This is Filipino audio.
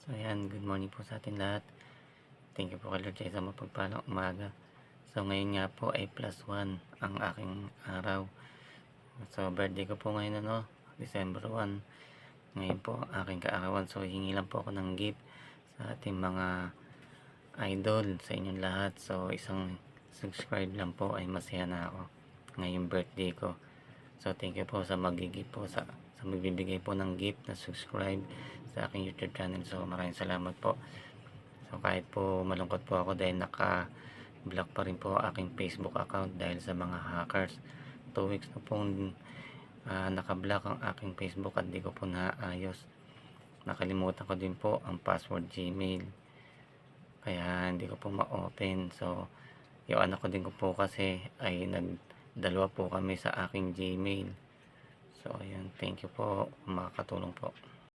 So ayan, good morning po sa atin lahat. Thank you po kay Lord sa isang mapagpalang umaga. So ngayon nga po ay +1 ang aking araw. So birthday ko po ngayon December 1. Ngayon po ang aking kaarawan. So hingi lang po ako ng gift sa ating mga idol, sa inyong lahat. So isang subscribe lang po ay masaya na ako ngayong birthday ko. So thank you po sa magigip po sa magbibigay po ng gift na subscribe sa aking YouTube channel. So maraming salamat po. So kahit po malungkot po ako dahil naka-block pa rin po aking Facebook account dahil sa mga hackers. 2 weeks na pong naka-block ang aking Facebook at di ko po naayos. Nakalimutan ko din po ang password Gmail. Kaya hindi ko po ma-open. So yung anak ko din ko po kasi ay nagdalawa po kami sa aking Gmail. So ayun, thank you po, makakatulong po.